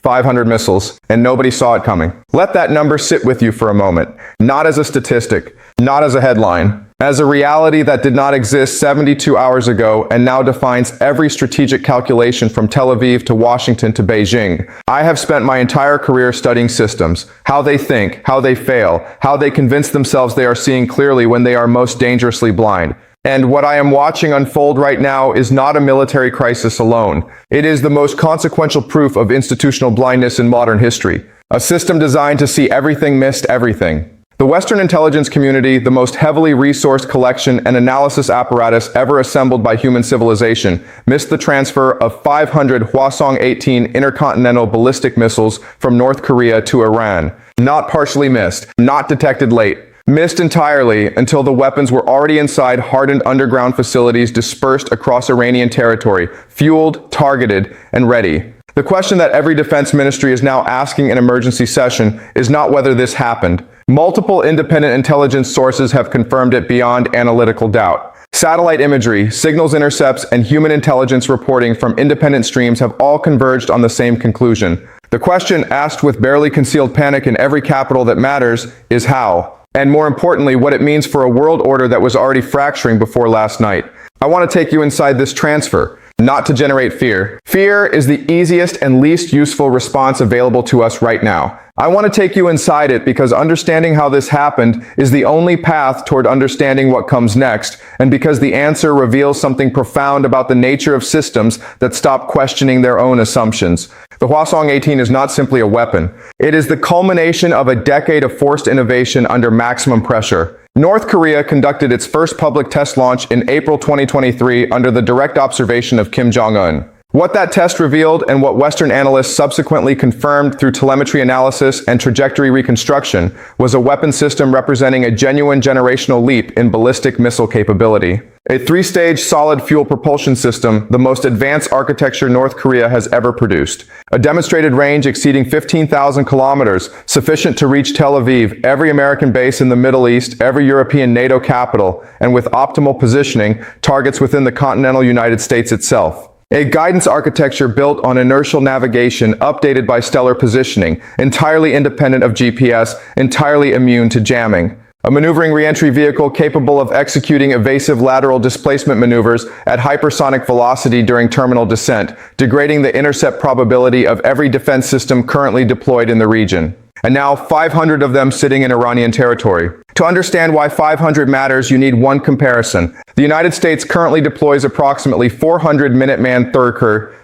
500 missiles, and nobody saw it coming. Let that number sit with you for a moment. Not as a statistic, not as a headline, as a reality that did not exist 72 hours ago and now defines every strategic calculation from Tel Aviv to Washington to Beijing. I have spent my entire career studying systems, how they think, how they fail, how they convince themselves they are seeing clearly when they are most dangerously blind. And what I am watching unfold right now is not a military crisis alone. It is the most consequential proof of institutional blindness in modern history. A system designed to see everything missed everything. The Western intelligence community, the most heavily resourced collection and analysis apparatus ever assembled by human civilization, missed the transfer of 500 Hwasong-18 intercontinental ballistic missiles from North Korea to Iran. Not partially missed, not detected late. Missed entirely until the weapons were already inside hardened underground facilities dispersed across Iranian territory, fueled, targeted, and ready. The question that every defense ministry is now asking in emergency session is not whether this happened. Multiple independent intelligence sources have confirmed it beyond analytical doubt. Satellite imagery, signals intercepts, and human intelligence reporting from independent streams have all converged on the same conclusion. The question, asked with barely concealed panic in every capital that matters, is how? And more importantly, what it means for a world order that was already fracturing before last night. I want to take you inside this transfer. Not to generate fear. Fear is the easiest and least useful response available to us right now. I want to take you inside it because understanding how this happened is the only path toward understanding what comes next, and because the answer reveals something profound about the nature of systems that stop questioning their own assumptions. The Hwasong-18 is not simply a weapon. It is the culmination of a decade of forced innovation under maximum pressure. North Korea conducted its first public test launch in April 2023 under the direct observation of Kim Jong-un. What that test revealed and what Western analysts subsequently confirmed through telemetry analysis and trajectory reconstruction was a weapon system representing a genuine generational leap in ballistic missile capability. A three-stage solid fuel propulsion system, the most advanced architecture North Korea has ever produced. A demonstrated range exceeding 15,000 kilometers, sufficient to reach Tel Aviv, every American base in the Middle East, every European NATO capital, and with optimal positioning, targets within the continental United States itself. A guidance architecture built on inertial navigation, updated by stellar positioning, entirely independent of GPS, entirely immune to jamming. A maneuvering reentry vehicle capable of executing evasive lateral displacement maneuvers at hypersonic velocity during terminal descent, degrading the intercept probability of every defense system currently deployed in the region. And now 500 of them sitting in Iranian territory. To understand why 500 matters, you need one comparison. The United States currently deploys approximately 400 Minuteman Thurker,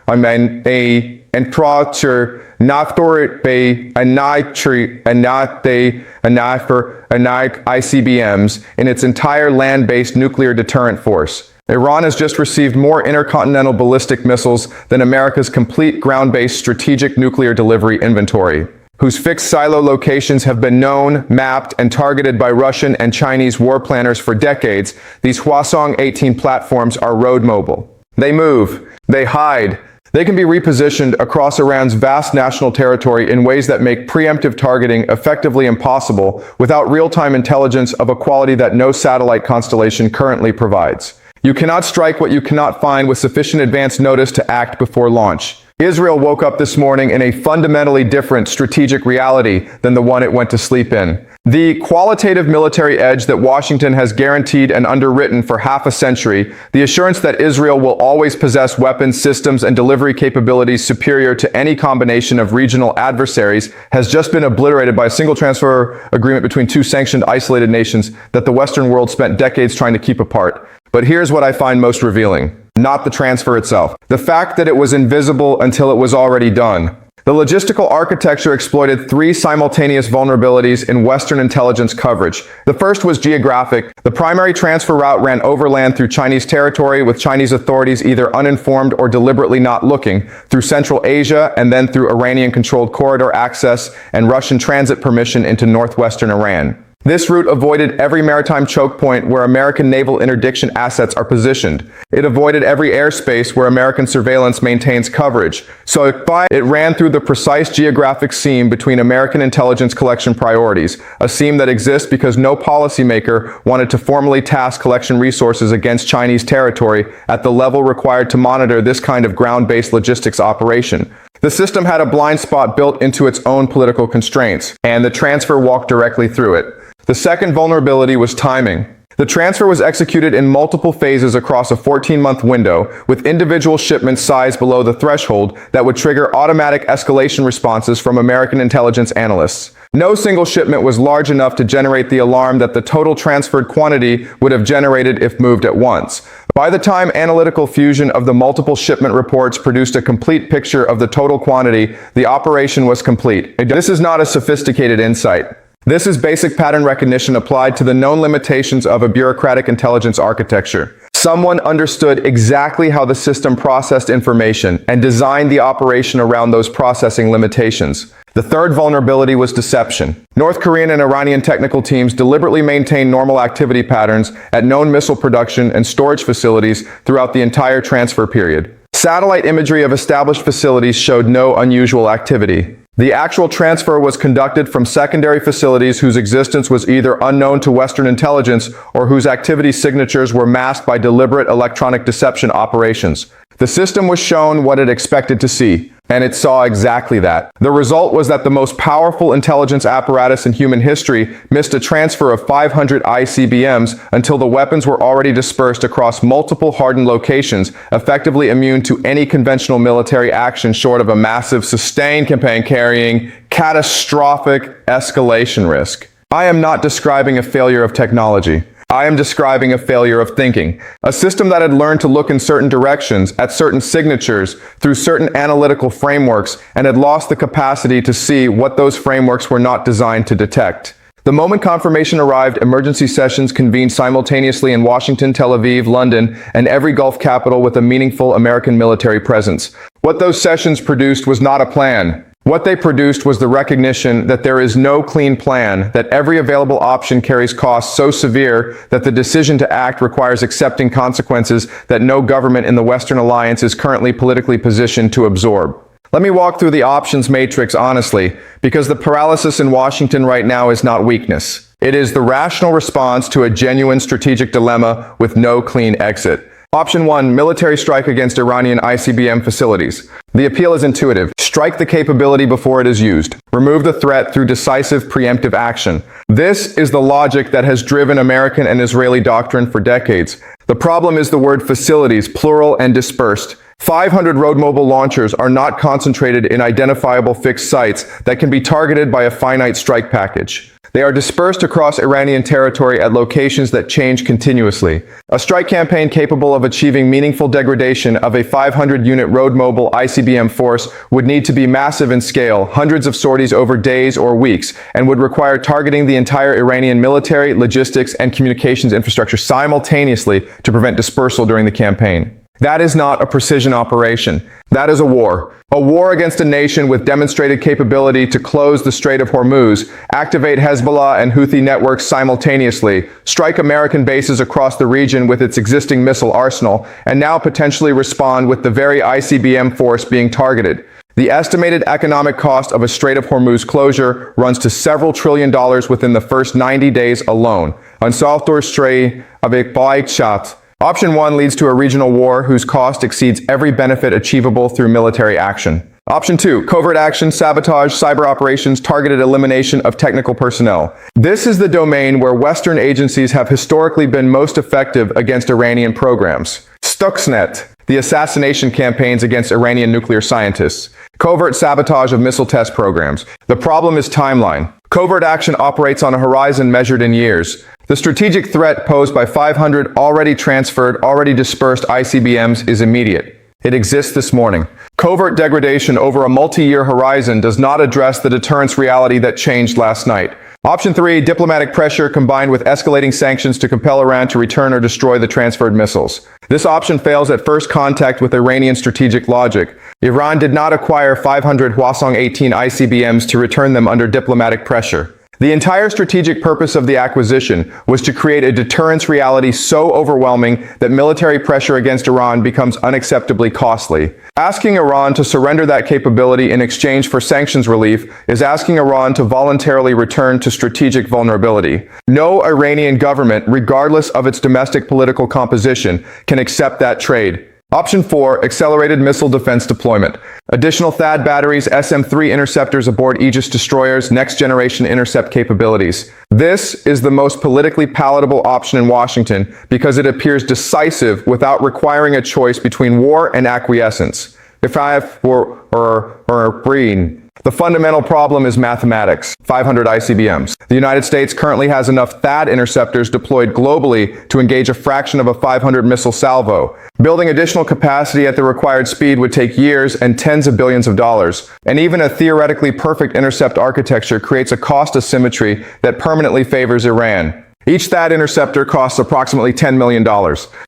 ICBMs in its entire land-based nuclear deterrent force. Iran has just received more intercontinental ballistic missiles than America's complete ground-based strategic nuclear delivery inventory, whose fixed silo locations have been known, mapped, and targeted by Russian and Chinese war planners for decades. These Hwasong-18 platforms are road mobile. They move. They hide. They can be repositioned across Iran's vast national territory in ways that make preemptive targeting effectively impossible without real-time intelligence of a quality that no satellite constellation currently provides. You cannot strike what you cannot find with sufficient advance notice to act before launch. Israel woke up this morning in a fundamentally different strategic reality than the one it went to sleep in. The qualitative military edge that Washington has guaranteed and underwritten for half a century, the assurance that Israel will always possess weapons, systems, and delivery capabilities superior to any combination of regional adversaries, has just been obliterated by a single transfer agreement between two sanctioned, isolated nations that the Western world spent decades trying to keep apart. But here's what I find most revealing. Not the transfer itself. The fact that it was invisible until it was already done. The logistical architecture exploited three simultaneous vulnerabilities in Western intelligence coverage. The first was geographic. The primary transfer route ran overland through Chinese territory, with Chinese authorities either uninformed or deliberately not looking, through Central Asia, and then through Iranian-controlled corridor access and Russian transit permission into northwestern Iran. This route avoided every maritime choke point where American naval interdiction assets are positioned. It avoided every airspace where American surveillance maintains coverage. So it ran through the precise geographic seam between American intelligence collection priorities, a seam that exists because no policymaker wanted to formally task collection resources against Chinese territory at the level required to monitor this kind of ground-based logistics operation. The system had a blind spot built into its own political constraints, and the transfer walked directly through it. The second vulnerability was timing. The transfer was executed in multiple phases across a 14-month window, with individual shipments sized below the threshold that would trigger automatic escalation responses from American intelligence analysts. No single shipment was large enough to generate the alarm that the total transferred quantity would have generated if moved at once. By the time analytical fusion of the multiple shipment reports produced a complete picture of the total quantity, the operation was complete. This is not a sophisticated insight. This is basic pattern recognition applied to the known limitations of a bureaucratic intelligence architecture. Someone understood exactly how the system processed information and designed the operation around those processing limitations. The third vulnerability was deception. North Korean and Iranian technical teams deliberately maintained normal activity patterns at known missile production and storage facilities throughout the entire transfer period. Satellite imagery of established facilities showed no unusual activity. The actual transfer was conducted from secondary facilities whose existence was either unknown to Western intelligence or whose activity signatures were masked by deliberate electronic deception operations. The system was shown what it expected to see, and it saw exactly that. The result was that the most powerful intelligence apparatus in human history missed a transfer of 500 ICBMs until the weapons were already dispersed across multiple hardened locations, effectively immune to any conventional military action short of a massive, sustained campaign carrying catastrophic escalation risk. I am not describing a failure of technology. I am describing a failure of thinking. A system that had learned to look in certain directions, at certain signatures, through certain analytical frameworks, and had lost the capacity to see what those frameworks were not designed to detect. The moment confirmation arrived, emergency sessions convened simultaneously in Washington, Tel Aviv, London, and every Gulf capital with a meaningful American military presence. What those sessions produced was not a plan. What they produced was the recognition that there is no clean plan, that every available option carries costs so severe that the decision to act requires accepting consequences that no government in the Western alliance is currently politically positioned to absorb. Let me walk through the options matrix honestly, because the paralysis in Washington right now is not weakness. It is the rational response to a genuine strategic dilemma with no clean exit. Option 1, military strike against Iranian ICBM facilities. The appeal is intuitive. Strike the capability before it is used. Remove the threat through decisive preemptive action. This is the logic that has driven American and Israeli doctrine for decades. The problem is the word facilities, plural and dispersed. 500 road mobile launchers are not concentrated in identifiable fixed sites that can be targeted by a finite strike package. They are dispersed across Iranian territory at locations that change continuously. A strike campaign capable of achieving meaningful degradation of a 500-unit road mobile ICBM force would need to be massive in scale, hundreds of sorties over days or weeks, and would require targeting the entire Iranian military, logistics, and communications infrastructure simultaneously to prevent dispersal during the campaign. That is not a precision operation. That is a war. A war against a nation with demonstrated capability to close the Strait of Hormuz, activate Hezbollah and Houthi networks simultaneously, strike American bases across the region with its existing missile arsenal, and now potentially respond with the very ICBM force being targeted. The estimated economic cost of a Strait of Hormuz closure runs to several $1 trillion within the first 90 days alone. On Saltor Strait avec Baïkchat. Option 1 leads to a regional war whose cost exceeds every benefit achievable through military action. Option 2, covert action, sabotage, cyber operations, targeted elimination of technical personnel. This is the domain where Western agencies have historically been most effective against Iranian programs. Stuxnet, the assassination campaigns against Iranian nuclear scientists. Covert sabotage of missile test programs. The problem is timeline. Covert action operates on a horizon measured in years. The strategic threat posed by 500 already transferred, already dispersed ICBMs is immediate. It exists this morning. Covert degradation over a multi-year horizon does not address the deterrence reality that changed last night. Option 3, diplomatic pressure combined with escalating sanctions to compel Iran to return or destroy the transferred missiles. This option fails at first contact with Iranian strategic logic. Iran did not acquire 500 Hwasong-18 ICBMs to return them under diplomatic pressure. The entire strategic purpose of the acquisition was to create a deterrence reality so overwhelming that military pressure against Iran becomes unacceptably costly. Asking Iran to surrender that capability in exchange for sanctions relief is asking Iran to voluntarily return to strategic vulnerability. No Iranian government, regardless of its domestic political composition, can accept that trade. Option 4, accelerated missile defense deployment. Additional THAAD batteries, SM-3 interceptors aboard Aegis destroyers, next-generation intercept capabilities. This is the most politically palatable option in Washington because it appears decisive without requiring a choice between war and acquiescence. If I were green. The fundamental problem is mathematics. 500 ICBMs. The United States currently has enough THAAD interceptors deployed globally to engage a fraction of a 500 missile salvo. Building additional capacity at the required speed would take years and tens of billions of dollars. And even a theoretically perfect intercept architecture creates a cost asymmetry that permanently favors Iran. Each THAAD interceptor costs approximately $10 million.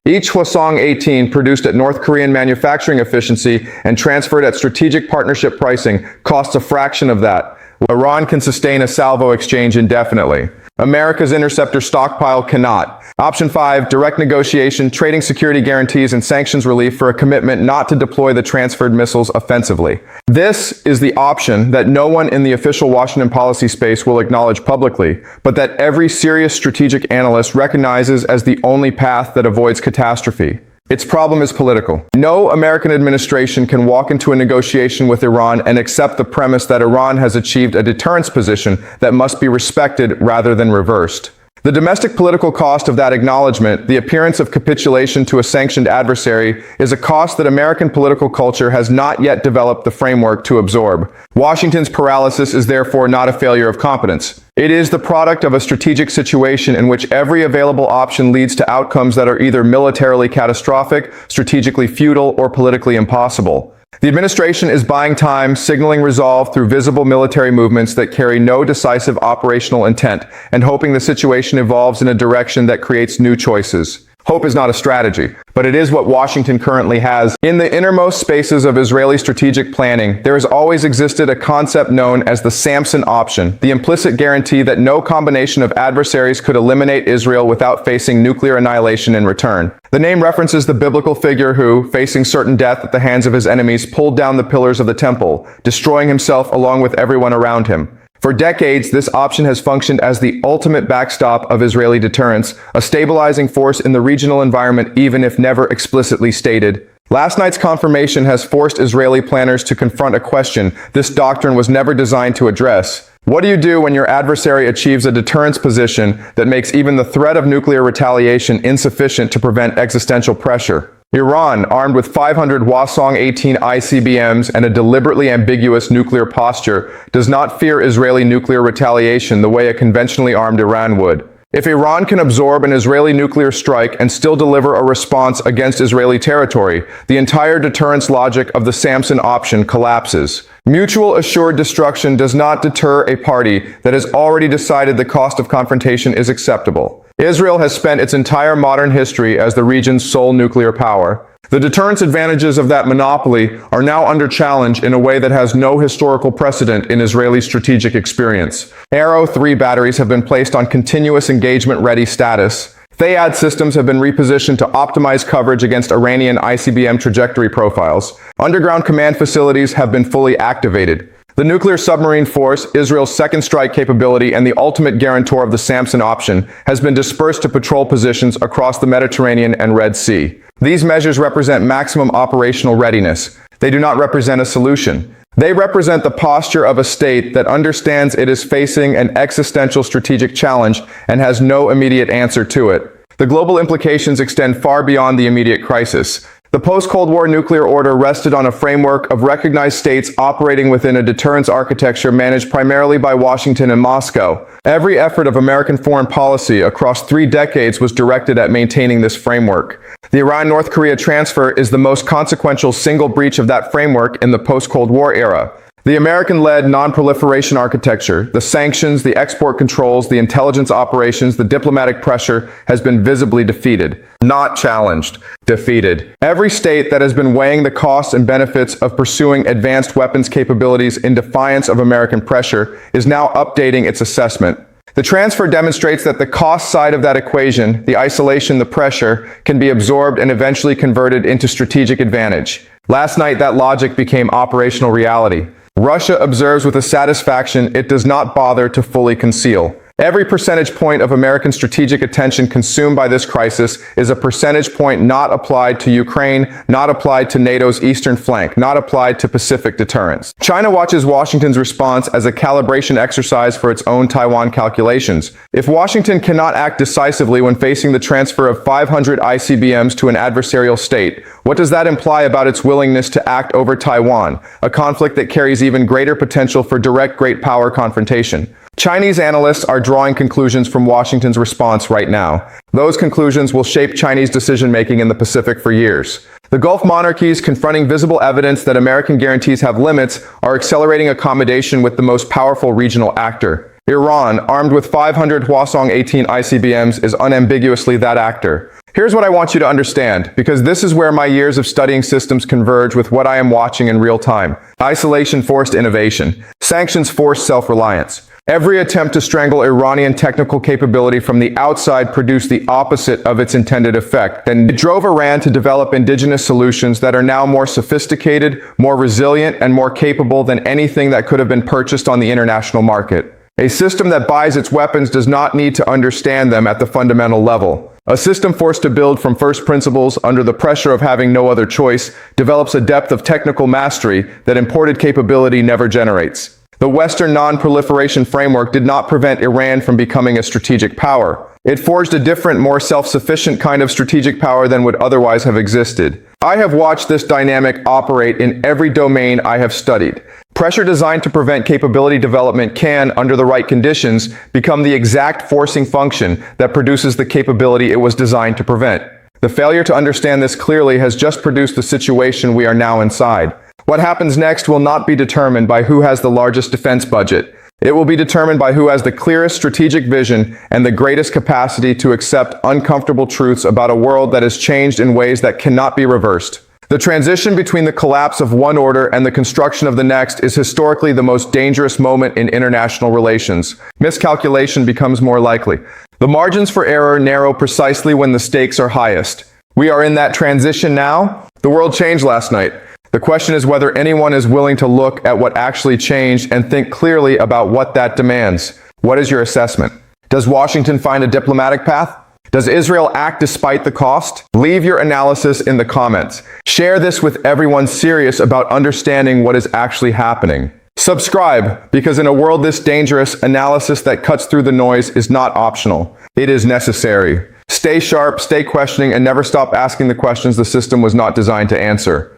Each Hwasong-18 produced at North Korean manufacturing efficiency and transferred at strategic partnership pricing costs a fraction of that. Iran can sustain a salvo exchange indefinitely. America's interceptor stockpile cannot. Option 5, direct negotiation, trading security guarantees and sanctions relief for a commitment not to deploy the transferred missiles offensively. This is the option that no one in the official Washington policy space will acknowledge publicly, but that every serious strategic analyst recognizes as the only path that avoids catastrophe. Its problem is political. No American administration can walk into a negotiation with Iran and accept the premise that Iran has achieved a deterrence position that must be respected rather than reversed. The domestic political cost of that acknowledgement, the appearance of capitulation to a sanctioned adversary, is a cost that American political culture has not yet developed the framework to absorb. Washington's paralysis is therefore not a failure of competence. It is the product of a strategic situation in which every available option leads to outcomes that are either militarily catastrophic, strategically futile, or politically impossible. The administration is buying time, signaling resolve through visible military movements that carry no decisive operational intent, and hoping the situation evolves in a direction that creates new choices. Hope is not a strategy, but it is what Washington currently has. In the innermost spaces of Israeli strategic planning, there has always existed a concept known as the Samson option, the implicit guarantee that no combination of adversaries could eliminate Israel without facing nuclear annihilation in return. The name references the biblical figure who, facing certain death at the hands of his enemies, pulled down the pillars of the temple, destroying himself along with everyone around him. For decades, this option has functioned as the ultimate backstop of Israeli deterrence, a stabilizing force in the regional environment even if never explicitly stated. Last night's confirmation has forced Israeli planners to confront a question this doctrine was never designed to address. What do you do when your adversary achieves a deterrence position that makes even the threat of nuclear retaliation insufficient to prevent existential pressure? Iran, armed with 500 Hwasong-18 ICBMs and a deliberately ambiguous nuclear posture, does not fear Israeli nuclear retaliation the way a conventionally armed Iran would. If Iran can absorb an Israeli nuclear strike and still deliver a response against Israeli territory, the entire deterrence logic of the Samson option collapses. Mutual assured destruction does not deter a party that has already decided the cost of confrontation is acceptable. Israel has spent its entire modern history as the region's sole nuclear power. The deterrence advantages of that monopoly are now under challenge in a way that has no historical precedent in Israeli strategic experience. Arrow 3 batteries have been placed on continuous engagement-ready status. THAAD systems have been repositioned to optimize coverage against Iranian ICBM trajectory profiles. Underground command facilities have been fully activated. The nuclear submarine force, Israel's second strike capability and the ultimate guarantor of the Samson option, has been dispersed to patrol positions across the Mediterranean and Red Sea. These measures represent maximum operational readiness. They do not represent a solution. They represent the posture of a state that understands it is facing an existential strategic challenge and has no immediate answer to it. The global implications extend far beyond the immediate crisis. The post-Cold War nuclear order rested on a framework of recognized states operating within a deterrence architecture managed primarily by Washington and Moscow. Every effort of American foreign policy across 3 decades was directed at maintaining this framework. The Iran-North Korea transfer is the most consequential single breach of that framework in the post-Cold War era. The American-led non-proliferation architecture, the sanctions, the export controls, the intelligence operations, the diplomatic pressure has been visibly defeated, not challenged, defeated. Every state that has been weighing the costs and benefits of pursuing advanced weapons capabilities in defiance of American pressure is now updating its assessment. The transfer demonstrates that the cost side of that equation, the isolation, the pressure, can be absorbed and eventually converted into strategic advantage. Last night, that logic became operational reality. Russia observes with a satisfaction it does not bother to fully conceal. Every percentage point of American strategic attention consumed by this crisis is a percentage point not applied to Ukraine, not applied to NATO's eastern flank, not applied to Pacific deterrence. China watches Washington's response as a calibration exercise for its own Taiwan calculations. If Washington cannot act decisively when facing the transfer of 500 ICBMs to an adversarial state, what does that imply about its willingness to act over Taiwan, a conflict that carries even greater potential for direct great power confrontation? Chinese analysts are drawing conclusions from Washington's response right now. Those conclusions will shape Chinese decision-making in the Pacific for years. The Gulf monarchies, confronting visible evidence that American guarantees have limits, are accelerating accommodation with the most powerful regional actor. Iran, armed with 500 Hwasong-18 ICBMs, is unambiguously that actor. Here's what I want you to understand, because this is where my years of studying systems converge with what I am watching in real time. Isolation forced innovation. Sanctions forced self-reliance. Every attempt to strangle Iranian technical capability from the outside produced the opposite of its intended effect. And it drove Iran to develop indigenous solutions that are now more sophisticated, more resilient, and more capable than anything that could have been purchased on the international market. A system that buys its weapons does not need to understand them at the fundamental level. A system forced to build from first principles under the pressure of having no other choice develops a depth of technical mastery that imported capability never generates. The Western non-proliferation framework did not prevent Iran from becoming a strategic power. It forged a different, more self-sufficient kind of strategic power than would otherwise have existed. I have watched this dynamic operate in every domain I have studied. Pressure designed to prevent capability development can, under the right conditions, become the exact forcing function that produces the capability it was designed to prevent. The failure to understand this clearly has just produced the situation we are now inside. What happens next will not be determined by who has the largest defense budget. It will be determined by who has the clearest strategic vision and the greatest capacity to accept uncomfortable truths about a world that has changed in ways that cannot be reversed. The transition between the collapse of one order and the construction of the next is historically the most dangerous moment in international relations. Miscalculation becomes more likely. The margins for error narrow precisely when the stakes are highest. We are in that transition now. The world changed last night. The question is whether anyone is willing to look at what actually changed and think clearly about what that demands. What is your assessment? Does Washington find a diplomatic path? Does Israel act despite the cost? Leave your analysis in the comments. Share this with everyone serious about understanding what is actually happening. Subscribe, because in a world this dangerous, analysis that cuts through the noise is not optional. It is necessary. Stay sharp, stay questioning, and never stop asking the questions the system was not designed to answer.